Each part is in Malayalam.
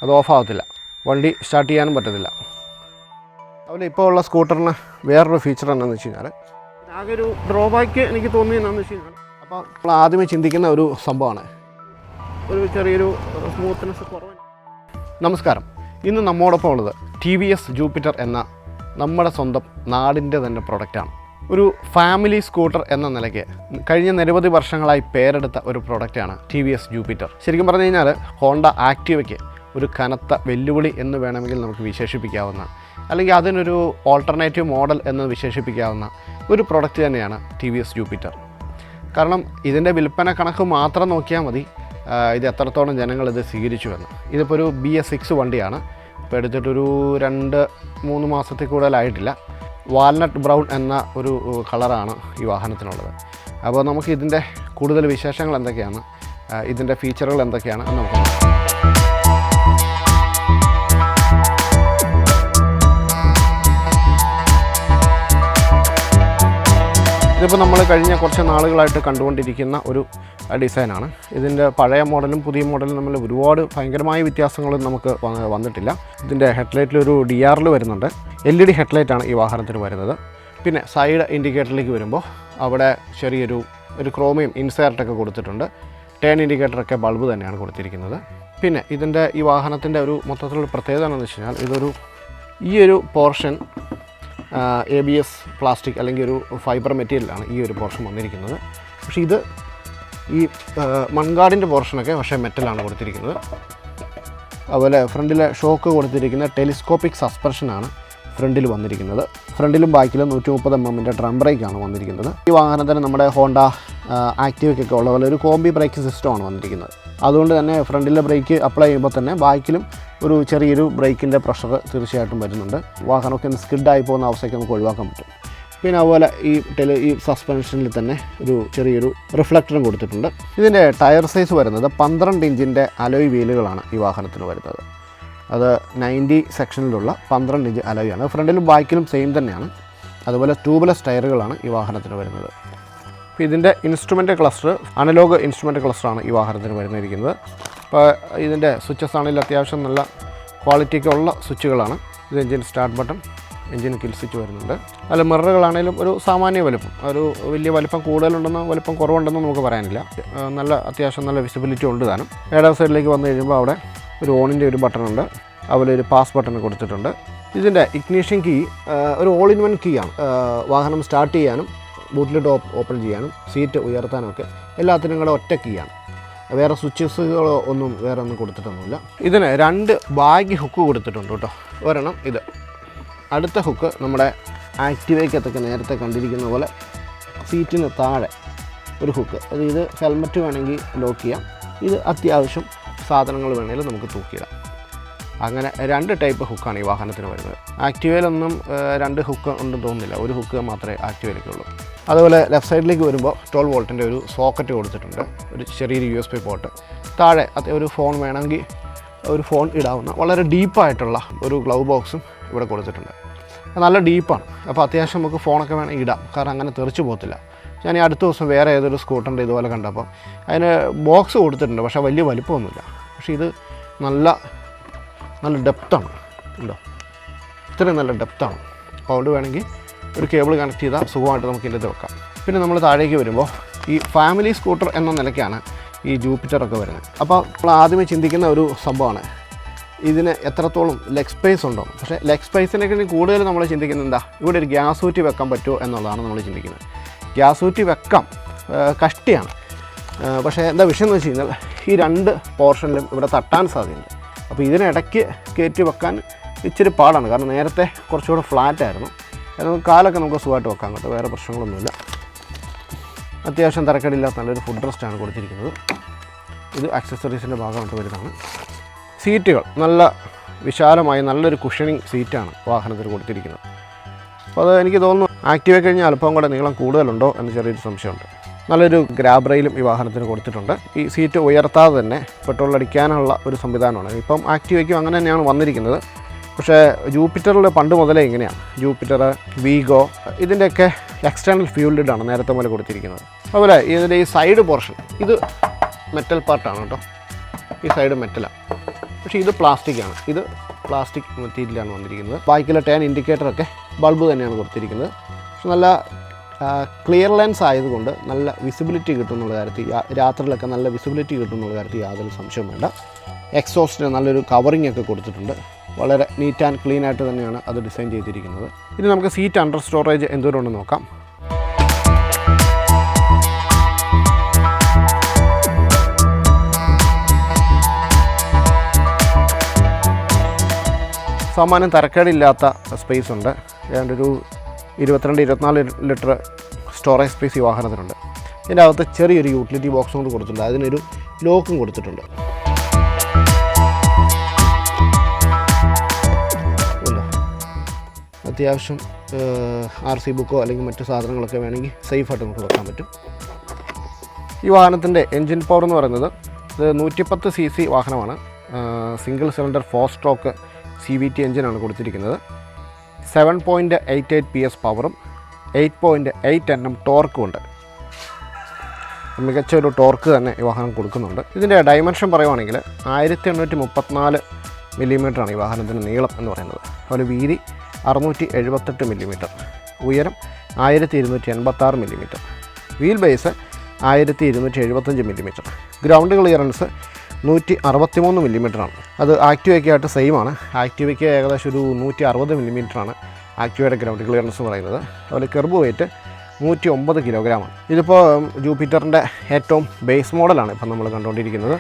അത് ഓഫാകത്തില്ല, വണ്ടി സ്റ്റാർട്ട് ചെയ്യാനും പറ്റത്തില്ല. അതുപോലെ ഇപ്പോൾ ഉള്ള സ്കൂട്ടറിന് വേറൊരു ഫീച്ചർ എന്താണെന്ന് വെച്ച് കഴിഞ്ഞാൽ, ആകെ ഒരു ഡ്രോബാക്ക് എനിക്ക് തോന്നിയെന്നു വെച്ച് കഴിഞ്ഞാൽ, അപ്പോൾ നമ്മൾ ആദ്യമേ ചിന്തിക്കുന്ന ഒരു സംഭവമാണ് ഒരു ചെറിയൊരു സ്മൂത്ത്നെസ് കുറവ്. നമസ്കാരം, ഇന്ന് നമ്മോടൊപ്പം ഉള്ളത് TVS ജൂപ്പിറ്റർ എന്ന നമ്മുടെ സ്വന്തം നാടിൻ്റെ തന്നെ പ്രൊഡക്റ്റാണ്. ഒരു ഫാമിലി സ്കൂട്ടർ എന്ന നിലയ്ക്ക് കഴിഞ്ഞ നിരവധി വർഷങ്ങളായി പേരെടുത്ത ഒരു പ്രൊഡക്റ്റാണ് TVS ജൂപ്പിറ്റർ. ശരിക്കും പറഞ്ഞു കഴിഞ്ഞാൽ ഹോണ്ട ആക്റ്റീവയ്ക്ക് ഒരു കനത്ത വെല്ലുവിളി എന്ന് വേണമെങ്കിൽ നമുക്ക് വിശേഷിപ്പിക്കാവുന്ന, അല്ലെങ്കിൽ അതിനൊരു ഓൾട്ടർനേറ്റീവ് മോഡൽ എന്ന് വിശേഷിപ്പിക്കാവുന്ന ഒരു പ്രൊഡക്റ്റ് തന്നെയാണ് TVS ജൂപ്പിറ്റർ. കാരണം ഇതിൻ്റെ വിൽപ്പന കണക്ക് മാത്രം നോക്കിയാൽ മതി ഇത് എത്രത്തോളം ജനങ്ങൾ ഇത് സ്വീകരിച്ചുവെന്ന്. ഇതിപ്പോൾ ഒരു BS6 വണ്ടിയാണ്. ഇപ്പോൾ എടുത്തിട്ടൊരു 2-3 മാസത്തിൽ കൂടുതലായിട്ടില്ല. വാൽനട്ട് ബ്രൗൺ എന്ന ഒരു കളറാണ് ഈ വാഹനത്തിനുള്ളത്. അപ്പോൾ നമുക്ക് ഇതിൻ്റെ കൂടുതൽ വിശേഷങ്ങൾ എന്തൊക്കെയാണ്, ഇതിൻ്റെ ഫീച്ചറുകൾ എന്തൊക്കെയാണ് എന്ന് നമുക്ക് നോക്കാം. ഇതിപ്പോൾ നമ്മൾ കഴിഞ്ഞ കുറച്ച് നാളുകളായിട്ട് കണ്ടുകൊണ്ടിരിക്കുന്ന ഒരു ഡിസൈനാണ്. ഇതിൻ്റെ പഴയ മോഡലും പുതിയ മോഡലും തമ്മിൽ ഒരുപാട് ഭയങ്കരമായ വ്യത്യാസങ്ങളൊന്നും നമുക്ക് വന്നിട്ടില്ല. ഇതിൻ്റെ ഹെഡ്ലൈറ്റിലൊരു DRL വരുന്നുണ്ട്. LED ഹെഡ്ലൈറ്റാണ് ഈ വാഹനത്തിന് വരുന്നത്. പിന്നെ സൈഡ് ഇൻഡിക്കേറ്ററിലേക്ക് വരുമ്പോൾ അവിടെ ചെറിയൊരു ക്രോമിയം ഇൻസേർട്ടൊക്കെ കൊടുത്തിട്ടുണ്ട്. ടേൺ ഇൻഡിക്കേറ്ററൊക്കെ ബൾബ് തന്നെയാണ് കൊടുത്തിരിക്കുന്നത്. പിന്നെ ഇതിൻ്റെ ഈ വാഹനത്തിൻ്റെ ഒരു മൊത്തത്തിലുള്ള പ്രത്യേകത എന്താണെന്ന് വെച്ച് കഴിഞ്ഞാൽ, ഈ ഒരു പോർഷൻ ABS പ്ലാസ്റ്റിക് അല്ലെങ്കിൽ ഒരു ഫൈബർ മെറ്റീരിയലാണ് ഈ ഒരു പോർഷൻ വന്നിരിക്കുന്നത്. പക്ഷേ ഇത് ഈ മൺകാടിൻ്റെ പോർഷനൊക്കെ പക്ഷേ മെറ്റലാണ് കൊടുത്തിരിക്കുന്നത്. അതുപോലെ ഫ്രണ്ടിലെ ഷോക്ക് കൊടുത്തിരിക്കുന്ന ടെലിസ്കോപ്പിക് സസ്പെൻഷനാണ് ഫ്രണ്ടിൽ വന്നിരിക്കുന്നത്. ഫ്രണ്ടിലും ബാക്കിലും 130 mm ഡ്രം ബ്രേക്കാണ് വന്നിരിക്കുന്നത്. ഈ വാഹനത്തിന് നമ്മുടെ ഹോണ്ട ആക്റ്റീവയ്ക്കൊക്കെ ഉള്ള പോലെ ഒരു കോംബി ബ്രേക്ക് സിസ്റ്റമാണ് വന്നിരിക്കുന്നത്. അതുകൊണ്ട് തന്നെ ഫ്രണ്ടിലെ ബ്രേക്ക് അപ്ലൈ ചെയ്യുമ്പോൾ തന്നെ ബാക്കിലും ഒരു ചെറിയൊരു ബ്രേക്കിൻ്റെ പ്രഷർ തീർച്ചയായിട്ടും വരുന്നുണ്ട്. വാഹനമൊക്കെ ഒന്ന് സ്കിഡായി പോകുന്ന അവസ്ഥയ്ക്ക് നമുക്ക് ഒഴിവാക്കാൻ പറ്റും. പിന്നെ അതുപോലെ ഈ സസ്പെൻഷനിൽ തന്നെ ഒരു ചെറിയൊരു റിഫ്ലക്ടറും കൊടുത്തിട്ടുണ്ട്. ഇതിൻ്റെ ടയർ സൈസ് വരുന്നത് 12 ഇഞ്ചിൻ്റെ അലോയ് വീലുകളാണ് ഈ വാഹനത്തിന് വരുന്നത്. അത് 90 സെക്ഷനിലുള്ള 12 ഇഞ്ച് അലോയാണ്. ഫ്രണ്ടിലും ബാക്കിലും സെയിം തന്നെയാണ്. അതുപോലെ ട്യൂബ്ലെസ് ടയറുകളാണ് ഈ വാഹനത്തിന് വരുന്നത്. അപ്പോൾ ഇതിൻ്റെ ഇൻസ്ട്രുമെൻ്റ് ക്ലസ്റ്റർ അനലോഗ് ഇൻസ്ട്രുമെൻ്റ് ക്ലസ്റ്ററാണ് ഈ വാഹനത്തിന് വരുന്നിരിക്കുന്നത്. അപ്പോൾ ഇതിൻ്റെ സ്വിച്ചസ് ആണെങ്കിൽ അത്യാവശ്യം നല്ല ക്വാളിറ്റിയൊക്കെ ഉള്ള സ്വിച്ചുകളാണ്. ഇത് engine start button, engine kill switch വരുന്നുണ്ട്. അതിൽ മിററുകളാണെങ്കിലും ഒരു സാമാന്യ വലുപ്പം, ഒരു വലിയ വലിപ്പം കൂടുതലുണ്ടെന്നോ വലിപ്പം കുറവുണ്ടെന്നോ നമുക്ക് പറയാനില്ല. അത്യാവശ്യം നല്ല വിസിബിലിറ്റി ഉണ്ട് താനും. ഏഴാം സൈഡിലേക്ക് വന്നു കഴിയുമ്പോൾ അവിടെ ഒരു ഓണിൻ്റെ ഒരു ബട്ടണുണ്ട്. അതുപോലെ ഒരു പാസ് ബട്ടൺ കൊടുത്തിട്ടുണ്ട്. ഇതിൻ്റെ ഇഗ്നിഷൻ കീ ഒരു ഓൾ ഇൻ വൺ കീ ആണ്. വാഹനം സ്റ്റാർട്ട് ചെയ്യാനും ബൂട്ടിലിട്ട് ഓപ്പൺ ചെയ്യാനും സീറ്റ് ഉയർത്താനും ഒക്കെ എല്ലാത്തിനും കൂടെ ഒറ്റ കീ ആണ്. വേറെ സ്വിച്ചസുകളോ വേറെ ഒന്നും കൊടുത്തിട്ടൊന്നുമില്ല. ഇതിന് 2 ബാഗ് ഹുക്ക് കൊടുത്തിട്ടുണ്ട് കേട്ടോ. ഒരെണ്ണം ഇത്, അടുത്ത ഹുക്ക് നമ്മുടെ ആക്റ്റീവയ്ക്കകത്തൊക്കെ നേരത്തെ കണ്ടിരിക്കുന്ന പോലെ സീറ്റിന് താഴെ ഒരു ഹുക്ക്. ഇത് ഹെൽമറ്റ് വേണമെങ്കിൽ ലോക്ക് ചെയ്യാം. ഇത് അത്യാവശ്യം സാധനങ്ങൾ വേണമെങ്കിൽ നമുക്ക് തൂക്കിയിടാം. അങ്ങനെ 2 ടൈപ്പ് ഹുക്കാണ് ഈ വാഹനത്തിന് വരുന്നത്. ആക്റ്റീവയിലൊന്നും 2 ഹുക്ക് ഉണ്ടെന്ന് തോന്നുന്നില്ല, ഒരു ഹുക്ക് മാത്രമേ ആക്റ്റീവയിലേക്കുള്ളൂ. അതുപോലെ ലെഫ്റ്റ് സൈഡിലേക്ക് വരുമ്പോൾ 12 വോൾട്ടിൻ്റെ ഒരു സോക്കറ്റ് കൊടുത്തിട്ടുണ്ട്. ഒരു ചെറിയൊരു USB പോർട്ട്. താഴെ ഒരു ഫോൺ വേണമെങ്കിൽ ഒരു ഫോൺ ഇടാവുന്ന വളരെ ഡീപ്പായിട്ടുള്ള ഒരു ഗ്ലൗ ബോക്സും ഇവിടെ കൊടുത്തിട്ടുണ്ട്. നല്ല ഡീപ്പാണ്. അപ്പോൾ അത്യാവശ്യം നമുക്ക് ഫോണൊക്കെ വേണമെങ്കിൽ ഇടാം, കാരണം അങ്ങനെ തെറിച്ച് പോകത്തില്ല. ഞാൻ ഈ അടുത്ത ദിവസം വേറെ ഏതൊരു സ്കൂട്ടറിൻ്റെ ഇതുപോലെ കണ്ടപ്പോൾ അതിന് ബോക്സ് കൊടുത്തിട്ടുണ്ട്, പക്ഷേ വലിയ വലിപ്പമൊന്നുമില്ല. പക്ഷേ ഇത് നല്ല ഡെപ്താണ്. ഉണ്ടോ, ഇത്രയും നല്ല ഡെപ്താണ്. അപ്പോൾ അതുകൊണ്ട് വേണമെങ്കിൽ ഒരു കേബിൾ കണക്ട് ചെയ്താൽ സുഖമായിട്ട് നമുക്ക് ഇതിൻ്റെ വെക്കാം. പിന്നെ നമ്മൾ താഴേക്ക് വരുമ്പോൾ ഈ ഫാമിലി സ്കൂട്ടർ എന്ന നിലയ്ക്കാണ് ഈ ജൂപ്പിറ്ററൊക്കെ വരുന്നത്. അപ്പോൾ നമ്മൾ ആദ്യമേ ചിന്തിക്കുന്ന ഒരു സംഭവമാണ് ഇതിന് എത്രത്തോളം ലെഗ് സ്പേസ് ഉണ്ടോ. പക്ഷേ ലെഗ് സ്പേസിനെക്കാളും കൂടുതൽ നമ്മൾ ചിന്തിക്കുന്നത് എന്താ, ഇവിടെ ഒരു ഗ്യാസ് ഊറ്റി വെക്കാൻ പറ്റുമോ എന്നുള്ളതാണ് നമ്മൾ ചിന്തിക്കുന്നത്. ഗ്യാസ് ഊറ്റി വെക്കാം, കഷ്ടിയാണ്. പക്ഷേ എന്താ വിഷയം എന്ന് വെച്ച് കഴിഞ്ഞാൽ ഈ 2 പോർഷനിലും ഇവിടെ തട്ടാൻ സാധ്യതയുണ്ട്. അപ്പോൾ ഇതിനിടയ്ക്ക് കയറ്റി വെക്കാൻ ഇച്ചിരി പാടാണ്, കാരണം നേരത്തെ കുറച്ചുകൂടെ ഫ്ലാറ്റായിരുന്നു. കാലൊക്കെ നമുക്ക് സുഖമായിട്ട് വെക്കാൻ കേട്ടോ, വേറെ പ്രശ്നങ്ങളൊന്നുമില്ല. അത്യാവശ്യം തരക്കേടില്ലാത്ത നല്ലൊരു ഫുഡ് റെസ്റ്റാണ് കൊടുത്തിരിക്കുന്നത്. ഇത് ആക്സസറീസിൻ്റെ ഭാഗമായിട്ട് വരുന്നതാണ്. സീറ്റുകൾ നല്ല വിശാലമായി നല്ലൊരു കുഷനിങ് സീറ്റാണ് വാഹനത്തിന് കൊടുത്തിരിക്കുന്നത്. അപ്പോൾ അത് എനിക്ക് തോന്നുന്നു ആക്റ്റീവ് കഴിഞ്ഞാൽ അല്പം കൂടെ നീളം കൂടുതലുണ്ടോ എന്ന് ചെറിയൊരു സംശയമുണ്ട്. നല്ലൊരു ഗ്രാബ് റെയിലും ഈ വാഹനത്തിന് കൊടുത്തിട്ടുണ്ട്. ഈ സീറ്റ് ഉയർത്താതെ തന്നെ പെട്രോൾ അടിക്കാനുള്ള ഒരു സംവിധാനമാണ്. ഇപ്പം ആക്റ്റീവയ്ക്കും അങ്ങനെ തന്നെയാണ് വന്നിരിക്കുന്നത്. പക്ഷേ ജൂപ്പിറ്ററിൽ പണ്ട് മുതലേ ഇങ്ങനെയാണ്. ജൂപ്പിറ്റർ, വീഗോ ഇതിൻ്റെയൊക്കെ എക്സ്റ്റേണൽ ഫ്യൂൽ ലിഡാണ് നേരത്തെ മുതൽ കൊടുത്തിരിക്കുന്നത്. അതുപോലെ ഇതിൻ്റെ ഈ സൈഡ് പോർഷൻ ഇത് മെറ്റൽ പാർട്ടാണ് കേട്ടോ. ഈ സൈഡ് മെറ്റലാണ്. പക്ഷേ ഇത് പ്ലാസ്റ്റിക്കാണ്. ഇത് പ്ലാസ്റ്റിക് മെറ്റീരിയലാണ് വന്നിരിക്കുന്നത്. ബാക്കിലെ ടേൺ ഇൻഡിക്കേറ്ററൊക്കെ ബൾബ് തന്നെയാണ് കൊടുത്തിരിക്കുന്നത്. പക്ഷെ നല്ല ക്ലിയർ ലെൻസ് ആയതുകൊണ്ട് നല്ല വിസിബിലിറ്റി കിട്ടുന്നുള്ള കാര്യത്തിൽ, രാത്രിയിലൊക്കെ നല്ല വിസിബിലിറ്റി കിട്ടുന്നുള്ള കാര്യത്തിൽ യാതൊരു സംശയവും വേണ്ട. എക്സോസ്റ്റിന് നല്ലൊരു കവറിംഗ് ഒക്കെ കൊടുത്തിട്ടുണ്ട്. വളരെ നീറ്റ് ആൻഡ് ക്ലീൻ ആയിട്ട് തന്നെയാണ് അത് ഡിസൈൻ ചെയ്തിരിക്കുന്നത്. ഇനി നമുക്ക് സീറ്റ് അണ്ടർ സ്റ്റോറേജ് എന്തോരം ഉണ്ടെന്ന് നോക്കാം. സാമാന്യം തരക്കേടില്ലാത്ത സ്പേസ് ഉണ്ട്. ഏതാണ്ട് ഒരു 22-24 ലിറ്റർ സ്റ്റോറേജ് സ്പേസ് ഈ വാഹനത്തിനുണ്ട്. ഇതിൻ്റെ അകത്ത് ചെറിയൊരു യൂട്ടിലിറ്റി ബോക്സും കൂടി കൊടുത്തിട്ടുണ്ട്. അതിനൊരു ലോക്കും കൊടുത്തിട്ടുണ്ട്. അത്യാവശ്യം RC ബുക്കോ അല്ലെങ്കിൽ മറ്റു സാധനങ്ങളൊക്കെ വേണമെങ്കിൽ സേഫായിട്ട് നമുക്ക് വെക്കാൻ പറ്റും. ഈ വാഹനത്തിൻ്റെ എൻജിൻ പവർ എന്ന് പറയുന്നത് ഇത് 110 cc വാഹനമാണ്. സിംഗിൾ സിലിണ്ടർ 4 സ്ട്രോക്ക് CVT എഞ്ചിനാണ് കൊടുത്തിരിക്കുന്നത്. 7.88 PS പവറും 8.8 Nm ടോർക്കും ഉണ്ട്. മികച്ച ഒരു ടോർക്ക് തന്നെ ഈ വാഹനം കൊടുക്കുന്നുണ്ട്. ഇതിൻ്റെ ഡയമെൻഷൻ പറയുവാണെങ്കിൽ 1834 മില്ലിമീറ്ററാണ് ഈ വാഹനത്തിൻ്റെ നീളം എന്ന് പറയുന്നത്. അതുപോലെ വീതി 678 മില്ലിമീറ്റർ, ഉയരം 1286 millimetre, wheel base 1275 millimetre, ground clearance 163 മില്ലിമീറ്ററാണ്. അത് ആക്ടിവയ്ക്കായിട്ട് സെയിം ആണ്. ആക്ടിവയ്ക്ക് ഏകദേശം ഒരു 160 മില്ലിമീറ്ററാണ് ആക്ടിവയുടെ ഗ്രൗണ്ട് ക്ലിയറൻസ് പറയുന്നത്. അതുപോലെ കെർബ് വെയ്റ്റ് 109 കിലോഗ്രാമാണ്. ഇതിപ്പോൾ ജൂപ്പിറ്ററിൻ്റെ ഏറ്റവും ബേസ് മോഡലാണ് ഇപ്പം നമ്മൾ കണ്ടുകൊണ്ടിരിക്കുന്നത്.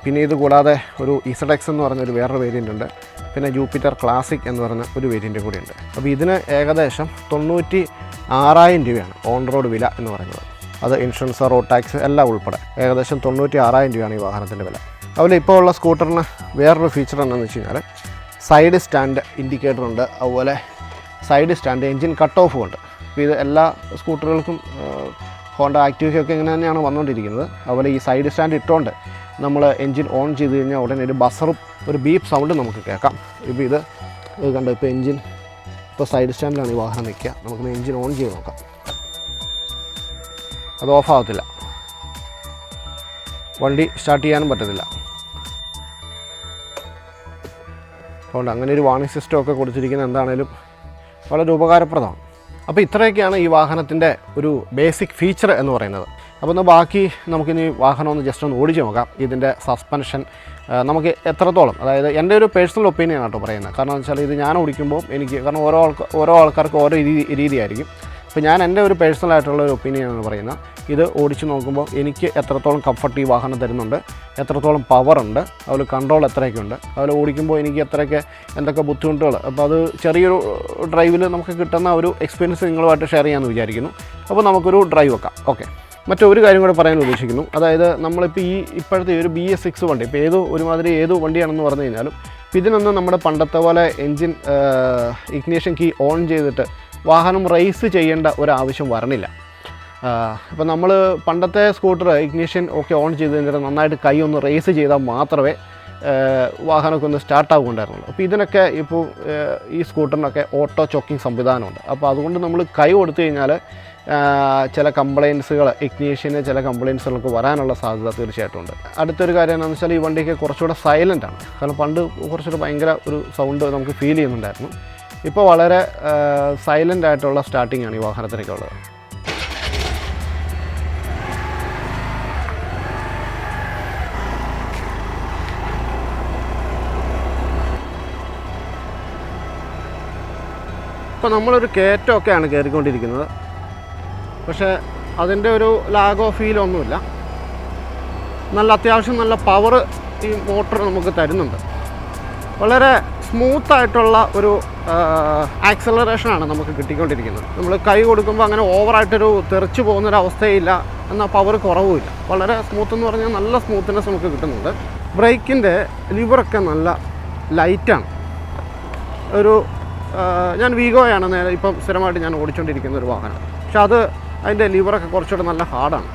പിന്നെ ഇത് കൂടാതെ ഒരു ZX എന്ന് പറഞ്ഞൊരു വേറൊരു വേരിയൻ്റ് ഉണ്ട്. പിന്നെ ജൂപ്പിറ്റർ ക്ലാസിക് എന്ന് പറഞ്ഞ ഒരു വേരിയൻ്റ് കൂടിയുണ്ട്. അപ്പോൾ ഇതിന് ഏകദേശം 96,000 രൂപയാണ് ഓൺ റോഡ് വില എന്ന് പറയുന്നത്. അത് ഇൻഷുറൻസ്, റോഡ് ടാക്സ് എല്ലാം ഉൾപ്പെടെ ഏകദേശം 96,000 രൂപയാണ് ഈ വാഹനത്തിൻ്റെ വില. അതുപോലെ ഇപ്പോൾ ഉള്ള സ്കൂട്ടറിന് വേറൊരു ഫീച്ചർ എന്താണെന്ന് വെച്ച് കഴിഞ്ഞാൽ സൈഡ് സ്റ്റാൻഡ് ഇൻഡിക്കേറ്റർ ഉണ്ട്. അതുപോലെ സൈഡ് സ്റ്റാൻഡ് എൻജിൻ കട്ട് ഓഫും ഉണ്ട്. അപ്പോൾ ഇത് എല്ലാ സ്കൂട്ടറുകൾക്കും ഹോണ്ട ആക്ടിവയ്ക്കൊക്കെ ഇങ്ങനെ തന്നെയാണ് വന്നുകൊണ്ടിരിക്കുന്നത്. അതുപോലെ ഈ സൈഡ് സ്റ്റാൻഡ് ഇട്ടുകൊണ്ട് നമ്മൾ എൻജിൻ ഓൺ ചെയ്ത് കഴിഞ്ഞാൽ ഉടനെ ഒരു ബസറും ഒരു ബീപ്പ് സൗണ്ടും നമുക്ക് കേൾക്കാം. ഇപ്പോൾ ഇത് കണ്ടോ, ഇപ്പോൾ എൻജിൻ ഇപ്പോൾ സൈഡ് സ്റ്റാൻഡിലാണ് ഈ വാഹനം നിൽക്കുക. നമുക്കൊന്ന് എൻജിൻ ഓൺ ചെയ്ത് നോക്കാം. അത് ഓഫാകത്തില്ല, വണ്ടി സ്റ്റാർട്ട് ചെയ്യാനും പറ്റത്തില്ല. അതുകൊണ്ട് അങ്ങനെ ഒരു വാർണിംഗ് സിസ്റ്റം ഒക്കെ കൊടുത്തിരിക്കുന്നത് എന്താണേലും വളരെ ഉപകാരപ്രദമാണ്. അപ്പോൾ ഇത്രയൊക്കെയാണ് ഈ വാഹനത്തിൻ്റെ ഒരു ബേസിക് ഫീച്ചർ എന്ന് പറയുന്നത്. അപ്പോൾ ഒന്ന് ബാക്കി നമുക്കിനി വാഹനം ഒന്ന് ജസ്റ്റ് ഒന്ന് ഓടിച്ച് നോക്കാം. ഇതിൻ്റെ സസ്പെൻഷൻ നമുക്ക് എത്രത്തോളം, അതായത് എൻ്റെ ഒരു പേഴ്സണൽ ഒപ്പീനിയൻ ആട്ടോ പറയുന്നത്. കാരണം എന്ന് വെച്ചാൽ ഇത് ഞാൻ ഓടിക്കുമ്പോൾ എനിക്ക്, കാരണം ഓരോ ആൾക്കാർക്ക് ഓരോ രീതിയായിരിക്കും. അപ്പോൾ ഞാൻ എൻ്റെ ഒരു പേഴ്സണലായിട്ടുള്ള ഒരു ഒപ്പീനിയനാണ് പറയുന്നത്. ഇത് ഓടിച്ച് നോക്കുമ്പോൾ എനിക്ക് എത്രത്തോളം കംഫർട്ട് ഈ വാഹനം തരുന്നുണ്ട്, എത്രത്തോളം പവറുണ്ട്, അതുപോലെ കൺട്രോൾ എത്രയൊക്കെ ഉണ്ട്, അതുപോലെ ഓടിക്കുമ്പോൾ എനിക്ക് എന്തൊക്കെ ബുദ്ധിമുട്ടുകൾ. അപ്പോൾ അത് ചെറിയൊരു ഡ്രൈവിൽ നമുക്ക് കിട്ടുന്ന ഒരു എക്സ്പീരിയൻസ് നിങ്ങളുമായിട്ട് ഷെയർ ചെയ്യാമെന്ന് വിചാരിക്കുന്നു. അപ്പോൾ നമുക്കൊരു ഡ്രൈവ് വെക്കാം. ഓക്കെ, മറ്റൊരു കാര്യം കൂടെ പറയാൻ ഉദ്ദേശിക്കുന്നു. അതായത് നമ്മളിപ്പോൾ ഇപ്പോഴത്തെ ഒരു BS6 വണ്ടി, ഇപ്പോൾ ഏത് വണ്ടിയാണെന്ന് പറഞ്ഞു കഴിഞ്ഞാലും ഇതിനൊന്നും നമ്മുടെ പണ്ടത്തെ പോലെ എൻജിൻ ഇഗ്നിഷൻ കീ ഓൺ ചെയ്തിട്ട് വാഹനം റേസ് ചെയ്യേണ്ട ഒരാവശ്യം വരണില്ല. ഇപ്പോൾ നമ്മൾ പണ്ടത്തെ സ്കൂട്ടർ ഇഗ്നിഷൻ ഒക്കെ ഓൺ ചെയ്ത് കഴിഞ്ഞാൽ നന്നായിട്ട് കൈ ഒന്ന് റേസ് ചെയ്താൽ മാത്രമേ വാഹനമൊക്കെ ഒന്ന് സ്റ്റാർട്ടാകുന്നുണ്ടായിരുന്നുള്ളൂ. അപ്പോൾ ഇതിനൊക്കെ ഇപ്പോൾ ഈ സ്കൂട്ടറിനൊക്കെ ഓട്ടോ ചോക്കിംഗ് സംവിധാനമുണ്ട്. അപ്പോൾ അതുകൊണ്ട് നമ്മൾ കൈ കൊടുത്തു കഴിഞ്ഞാൽ ചില കംപ്ലയിൻസുകൾ, ഇഗ്നിഷന് ചില കംപ്ലയിൻസുകളൊക്കെ വരാനുള്ള സാധ്യത തീർച്ചയായിട്ടും ഉണ്ട്. അടുത്തൊരു കാര്യം എന്താണെന്ന് വെച്ചാൽ ഈ വണ്ടിക്ക് കുറച്ചുകൂടെ സൈലൻ്റ് ആണ്. കാരണം പണ്ട് കുറച്ചുകൂടെ ഭയങ്കര ഒരു സൗണ്ട് നമുക്ക് ഫീൽ ചെയ്യുന്നുണ്ടായിരുന്നു. ഇപ്പോൾ വളരെ സൈലൻ്റ് ആയിട്ടുള്ള സ്റ്റാർട്ടിംഗ് ആണ് ഈ വാഹനത്തിനൊക്കെ ഉള്ളത്. ഇപ്പോൾ നമ്മളൊരു കയറ്റമൊക്കെയാണ് കയറിക്കൊണ്ടിരിക്കുന്നത്. പക്ഷേ അതിൻ്റെ ഒരു ലാഗോ ഫീലോ ഒന്നുമില്ല. അത്യാവശ്യം നല്ല പവർ ഈ മോട്ടർ നമുക്ക് തരുന്നുണ്ട്. വളരെ സ്മൂത്തായിട്ടുള്ള ഒരു ആക്സലറേഷനാണ് നമുക്ക് കിട്ടിക്കൊണ്ടിരിക്കുന്നത്. നമ്മൾ കൈ കൊടുക്കുമ്പോൾ അങ്ങനെ ഓവറായിട്ടൊരു തെറിച്ച് പോകുന്നൊരവസ്ഥയില്ല, എന്നാൽ പവർ കുറവുമില്ല. വളരെ സ്മൂത്ത് എന്ന് പറഞ്ഞാൽ നല്ല സ്മൂത്ത്നെസ് നമുക്ക് കിട്ടുന്നുണ്ട്. ബ്രേക്കിൻ്റെ ലിവറൊക്കെ നല്ല ലൈറ്റാണ്. ഞാൻ വീഗോയാണ് ഇപ്പം സ്ഥിരമായിട്ട് ഞാൻ ഓടിച്ചുകൊണ്ടിരിക്കുന്ന ഒരു വാഹനം. പക്ഷെ അതിൻ്റെ ലിവറൊക്കെ കുറച്ചുകൂടെ നല്ല ഹാർഡാണ്.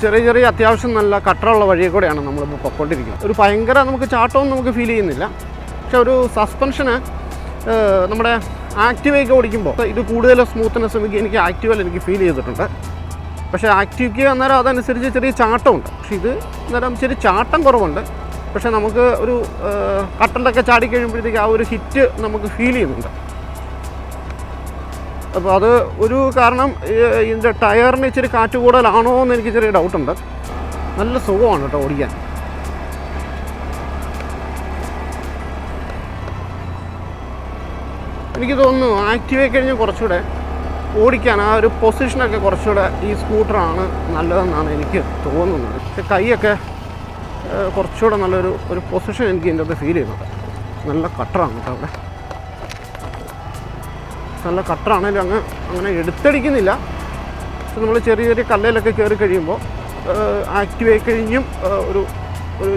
ചെറിയ അത്യാവശ്യം നല്ല കട്ടറുള്ള വഴിയെ കൂടെയാണ് നമ്മളിപ്പോൾ പൊയ്ക്കൊണ്ടിരിക്കുന്നത്. ഒരു ഭയങ്കര നമുക്ക് ചാട്ടമൊന്നും നമുക്ക് ഫീൽ ചെയ്യുന്നില്ല. പക്ഷെ ഒരു സസ്പെൻഷന് നമ്മുടെ ആക്റ്റീവയൊക്കെ ഓടിക്കുമ്പോൾ ഇത് കൂടുതൽ സ്മൂത്ത്നെസ് എനിക്ക് ആക്റ്റീവയിൽ എനിക്ക് ഫീൽ ചെയ്തിട്ടുണ്ട്. പക്ഷേ ആക്റ്റീവയ്ക്ക് അന്നേരം അതനുസരിച്ച് ചെറിയ ചാട്ടമുണ്ട്. പക്ഷേ ഇത് അന്നേരം ചെറിയ ചാട്ടം കുറവുണ്ട്, പക്ഷേ നമുക്ക് ഒരു കട്ടറിലൊക്കെ ചാടിക്കഴിയുമ്പോഴത്തേക്ക് ആ ഒരു ഹിറ്റ് നമുക്ക് ഫീൽ ചെയ്യുന്നുണ്ട്. അപ്പോൾ അത് ഒരു കാരണം ഇതിൻ്റെ ടയറിന് ഇച്ചിരി കാറ്റ് കൂടുതലാണോ എന്ന് എനിക്ക് ചെറിയ ഡൗട്ടുണ്ട്. നല്ല സുഖമാണ് കേട്ടോ ഓടിക്കാൻ. എനിക്ക് തോന്നുന്നു ആക്റ്റീവായി കഴിഞ്ഞാൽ കുറച്ചുകൂടെ ഓടിക്കാൻ ആ ഒരു പൊസിഷനൊക്കെ കുറച്ചുകൂടെ ഈ സ്കൂട്ടറാണ് നല്ലതെന്നാണ് എനിക്ക് തോന്നുന്നത്. പക്ഷേ കൈയൊക്കെ കുറച്ചുകൂടെ നല്ലൊരു പൊസിഷൻ എനിക്ക് ഇതിൻ്റെ അകത്ത് ഫീൽ ചെയ്യുന്നുണ്ട്. നല്ല കട്ടറാണ് കേട്ടോ അവിടെ. നല്ല കട്ടറാണെങ്കിലും അങ്ങനെ എടുത്തടിക്കുന്നില്ല. പക്ഷെ നമ്മൾ ചെറിയ ചെറിയ കല്ലയിലൊക്കെ കയറി കഴിയുമ്പോൾ ആക്റ്റീവായി കഴിഞ്ഞും ഒരു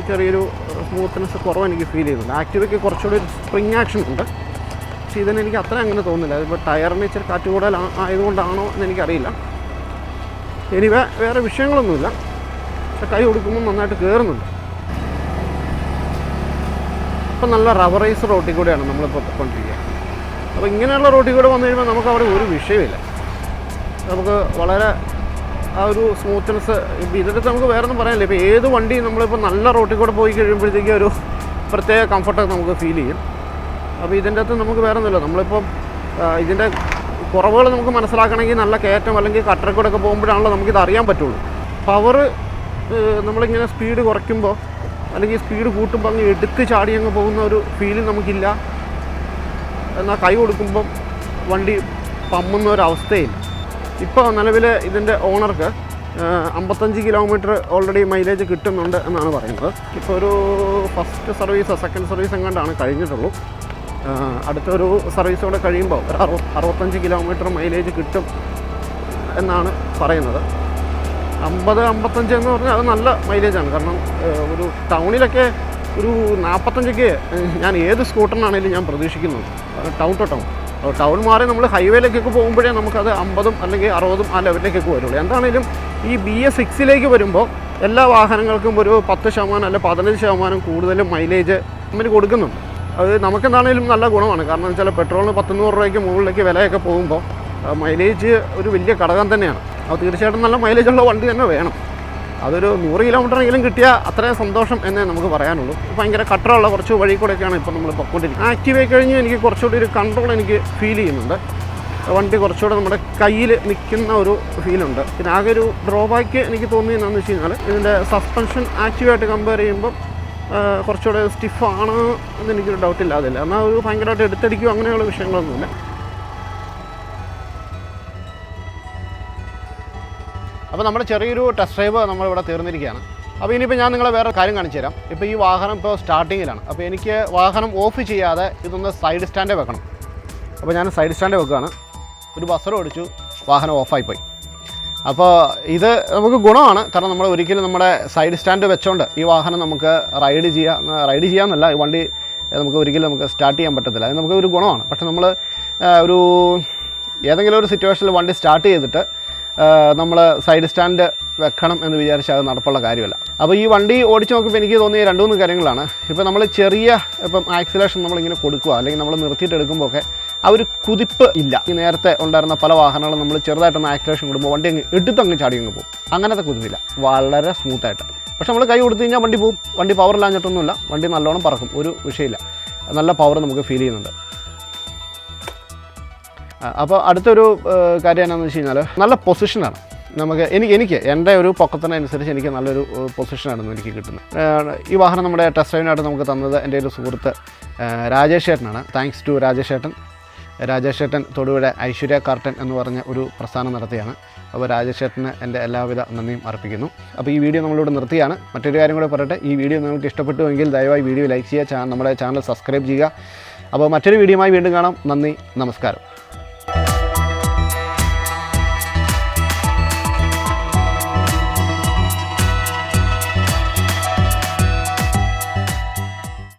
ചെറിയൊരു സ്മൂത്ത്നെസ് കുറവ് എനിക്ക് ഫീൽ ചെയ്യുന്നുണ്ട്. ആക്റ്റീവയ്ക്ക് കുറച്ചുകൂടി ഒരു സ്പ്രിങ് ആക്ഷൻ ഉണ്ട്. പക്ഷേ ഇതിന് എനിക്ക് അത്ര അങ്ങനെ തോന്നുന്നില്ല. അതിപ്പോൾ ടയറിന് ഇച്ചിരി കാറ്റ് കൂടുതൽ ആയതുകൊണ്ടാണോ എന്ന് എനിക്കറിയില്ല. ഇനി വേറെ വിഷയങ്ങളൊന്നുമില്ല. പക്ഷെ കൈ കൊടുക്കുമ്പോൾ നന്നായിട്ട് കയറുന്നുണ്ട്. ഇപ്പം നല്ല റബ്ബറൈസ് റോട്ടിൽ കൂടെയാണ് നമ്മളിപ്പോൾ പൊയ്ക്കൊണ്ടിരിക്കുക. അപ്പോൾ ഇങ്ങനെയുള്ള റോട്ടിൽ കൂടെ വന്നു കഴിയുമ്പോൾ നമുക്ക് അവിടെ ഒരു വിഷയമില്ല. നമുക്ക് വളരെ ആ ഒരു സ്മൂത്ത്നെസ് ഇതിനകത്ത് നമുക്ക് വേറെ ഒന്നും പറയാനില്ല. ഇപ്പോൾ ഏത് വണ്ടി നമ്മളിപ്പോൾ നല്ല റോട്ടിൽ കൂടെ പോയി കഴിയുമ്പോഴത്തേക്കും ഒരു പ്രത്യേക കംഫർട്ടൊക്കെ നമുക്ക് ഫീൽ ചെയ്യും. അപ്പോൾ ഇതിൻ്റെ അകത്ത് നമുക്ക് വേറെ ഒന്നുമില്ല. നമ്മളിപ്പം ഇതിൻ്റെ കുറവുകൾ നമുക്ക് മനസ്സിലാക്കണമെങ്കിൽ നല്ല കയറ്റം അല്ലെങ്കിൽ കട്ടറിൽ കൂടെ ഒക്കെ പോകുമ്പോഴാണല്ലോ നമുക്കിത് അറിയാൻ പറ്റുള്ളൂ. പവർ നമ്മളിങ്ങനെ സ്പീഡ് കുറയ്ക്കുമ്പോൾ അല്ലെങ്കിൽ സ്പീഡ് കൂട്ടുമ്പോൾ അങ്ങ് എടുത്ത് ചാടി അങ്ങ് പോകുന്ന ഒരു ഫീലിംഗ് നമുക്കില്ല. എന്നാൽ കൈ കൊടുക്കുമ്പം വണ്ടി പമ്മുന്ന ഒരവസ്ഥയില്ല. ഇപ്പോൾ നിലവിൽ ഇതിൻ്റെ ഓണർക്ക് 55 കിലോമീറ്റർ ഓൾറെഡി മൈലേജ് കിട്ടുന്നുണ്ട് എന്നാണ് പറയുന്നത്. ഇപ്പോൾ ഒരു ഫസ്റ്റ് സർവീസോ സെക്കൻഡ് സർവീസ് എങ്ങാണ്ടാണ് കഴിഞ്ഞിട്ടുള്ളൂ. അടുത്തൊരു സർവീസോടെ കഴിയുമ്പോൾ ഒരു 65 കിലോമീറ്റർ മൈലേജ് കിട്ടും എന്നാണ് പറയുന്നത്. 50-55 എന്ന് പറഞ്ഞാൽ അത് നല്ല മൈലേജാണ്. കാരണം ഒരു ടൗണിലൊക്കെ ഒരു 45 ഞാൻ ഏത് സ്കൂട്ടറിനാണെങ്കിലും ഞാൻ പ്രതീക്ഷിക്കുന്നത്. ടൗൺ ടു ടൗൺ മാറി നമ്മൾ ഹൈവേയിലേക്കൊക്കെ പോകുമ്പോഴേ നമുക്കത് 50 അല്ലെങ്കിൽ 60 ആ ലെവലിലേക്കൊക്കെ വരുള്ളൂ. എന്താണെങ്കിലും ഈ BS6 വരുമ്പോൾ എല്ലാ വാഹനങ്ങൾക്കും ഒരു 10% അല്ല 15% കൂടുതലും മൈലേജ് കമ്പനി കൊടുക്കുന്നുണ്ട്. അത് നമുക്കെന്താണെങ്കിലും നല്ല ഗുണമാണ്. കാരണം എന്ന് വെച്ചാൽ പെട്രോളിന് 100 രൂപയ്ക്ക് മുകളിലേക്ക് വിലയൊക്കെ പോകുമ്പോൾ മൈലേജ് ഒരു വലിയ ഘടകം തന്നെയാണ്. അപ്പോൾ തീർച്ചയായിട്ടും നല്ല മൈലേജുള്ള വണ്ടി തന്നെ വേണം. അതൊരു 100 കിലോമീറ്ററെങ്കിലും കിട്ടിയാൽ അത്രയും സന്തോഷം എന്നേ നമുക്ക് പറയാനുള്ളൂ. ഭയങ്കര കട്ടറുള്ള കുറച്ച് വഴി കൂടെയൊക്കെയാണ് ഇപ്പോൾ നമ്മൾ പൊയ്ക്കൊണ്ടിരിക്കുന്നത്. ആക്റ്റീവായി കഴിഞ്ഞ് എനിക്ക് കുറച്ചുകൂടി ഒരു കൺട്രോൾ എനിക്ക് ഫീൽ ചെയ്യുന്നുണ്ട്. വണ്ടി കുറച്ചുകൂടെ നമ്മുടെ കയ്യിൽ നിൽക്കുന്ന ഒരു ഫീലുണ്ട്. പിന്നെ ആകെ ഒരു ഡ്രോബാക്ക് എനിക്ക് തോന്നിയെന്നു വെച്ച് കഴിഞ്ഞാൽ ഇതിൻ്റെ സസ്പെൻഷൻ ആക്റ്റീവായിട്ട് കമ്പയർ ചെയ്യുമ്പോൾ കുറച്ചുകൂടെ സ്റ്റിഫാണ് എന്ന് എനിക്കൊരു ഡൗട്ടില്ലാതില്ല. എന്നാൽ ഒരു ഭയങ്കരമായിട്ട് എടുത്തടിക്കുകയോ അങ്ങനെയുള്ള വിഷയങ്ങളൊന്നുമില്ല. അപ്പോൾ നമ്മുടെ ചെറിയൊരു ടെസ്റ്റ് ഡ്രൈവ് നമ്മളിവിടെ തീർന്നിരിക്കുകയാണ്. അപ്പോൾ ഇനിയിപ്പോൾ ഞാൻ നിങ്ങളെ വേറെ കാര്യം കാണിച്ചു തരാം. ഇപ്പോൾ ഈ വാഹനം ഇപ്പോൾ സ്റ്റാർട്ടിങ്ങിലാണ്. അപ്പോൾ എനിക്ക് വാഹനം ഓഫ് ചെയ്യാതെ ഇതൊന്ന് സൈഡ് സ്റ്റാൻഡ് വെക്കണം. അപ്പോൾ ഞാൻ സൈഡ് സ്റ്റാൻഡ് വെക്കുകയാണ്. ഒരു ബസർ ഓടിച്ചു, വാഹനം ഓഫായിപ്പോയി. അപ്പോൾ ഇത് നമുക്ക് ഗുണമാണ്. കാരണം നമ്മൾ ഒരിക്കലും നമ്മുടെ സൈഡ് സ്റ്റാൻഡ് വെച്ചോണ്ട് ഈ വാഹനം നമുക്ക് റൈഡ് ചെയ്യാമെന്നല്ല, ഈ വണ്ടി നമുക്ക് സ്റ്റാർട്ട് ചെയ്യാൻ പറ്റത്തില്ല. അത് നമുക്ക് ഒരു ഗുണമാണ്. പക്ഷേ നമ്മൾ ഏതെങ്കിലും ഒരു സിറ്റുവേഷനിൽ വണ്ടി സ്റ്റാർട്ട് ചെയ്തിട്ട് നമ്മൾ സൈഡ് സ്റ്റാൻഡ് വെക്കണം എന്ന് വിചാരിച്ചാൽ അത് നടപ്പുള്ള കാര്യമല്ല. അപ്പോൾ ഈ വണ്ടി ഓടിച്ച് നോക്കുമ്പോൾ എനിക്ക് തോന്നിയ 2-3 കാര്യങ്ങളാണ്. ഇപ്പോൾ നമ്മൾ ഇപ്പം ആക്സിലേഷൻ നമ്മളിങ്ങനെ കൊടുക്കുക അല്ലെങ്കിൽ നമ്മൾ നിർത്തിയിട്ട് എടുക്കുമ്പോഴൊക്കെ ആ ഒരു കുതിപ്പ് ഇല്ല. ഈ നേരത്തെ ഉണ്ടായിരുന്ന പല വാഹനങ്ങളും നമ്മൾ ചെറുതായിട്ടൊന്ന് ആക്സിലേഷൻ കൊടുക്കുമ്പോൾ വണ്ടി എടുത്തങ്ങ് ചാടി അങ്ങ് പോകും. അങ്ങനത്തെ കുതിപ്പില്ല, വളരെ സ്മൂത്തായിട്ട്. പക്ഷെ നമ്മൾ കൈ കൊടുത്തു കഴിഞ്ഞാൽ വണ്ടി പോകും. വണ്ടി പവറില്ലാഞ്ഞിട്ടൊന്നുമില്ല, വണ്ടി നല്ലോണം പറക്കും, ഒരു വിഷയമില്ല. നല്ല പവർ നമുക്ക് ഫീൽ ചെയ്യുന്നുണ്ട്. അപ്പോൾ അടുത്തൊരു കാര്യം എന്താണെന്ന് വെച്ച് കഴിഞ്ഞാൽ നല്ല പൊസിഷനാണ്. എനിക്ക് എൻ്റെ ഒരു പൊക്കത്തിനനുസരിച്ച് എനിക്ക് നല്ലൊരു പൊസിഷനാണ് എനിക്ക് കിട്ടുന്നത്. ഈ വാഹനം നമ്മുടെ ടെസ്റ്റ് ഡ്രൈവിനായിട്ട് നമുക്ക് തന്നത് എൻ്റെ ഒരു സുഹൃത്ത് രാജേഷ് ചേട്ടനാണ്. താങ്ക്സ് ടു രാജേഷ് ചേട്ടൻ തൊടുപുഴ ഐശ്വര്യ കാർട്ടൻ എന്ന് പറഞ്ഞ ഒരു പ്രസ്ഥാനം നടത്തിയാണ്. അപ്പോൾ രാജേഷ് ചേട്ടന് എൻ്റെ എല്ലാവിധ നന്ദിയും അർപ്പിക്കുന്നു. അപ്പോൾ ഈ വീഡിയോ നമ്മളിവിടെ നിർത്തിയാണ്. മറ്റൊരു കാര്യം കൂടെ പറയട്ടെ, ഈ വീഡിയോ നിങ്ങൾക്ക് ഇഷ്ടപ്പെട്ടുവെങ്കിൽ ദയവായി വീഡിയോ ലൈക്ക് ചെയ്യുക, നമ്മുടെ ചാനൽ സബ്സ്ക്രൈബ് ചെയ്യുക. അപ്പോൾ മറ്റൊരു വീഡിയോയുമായി വീണ്ടും കാണാം. നന്ദി, നമസ്കാരം.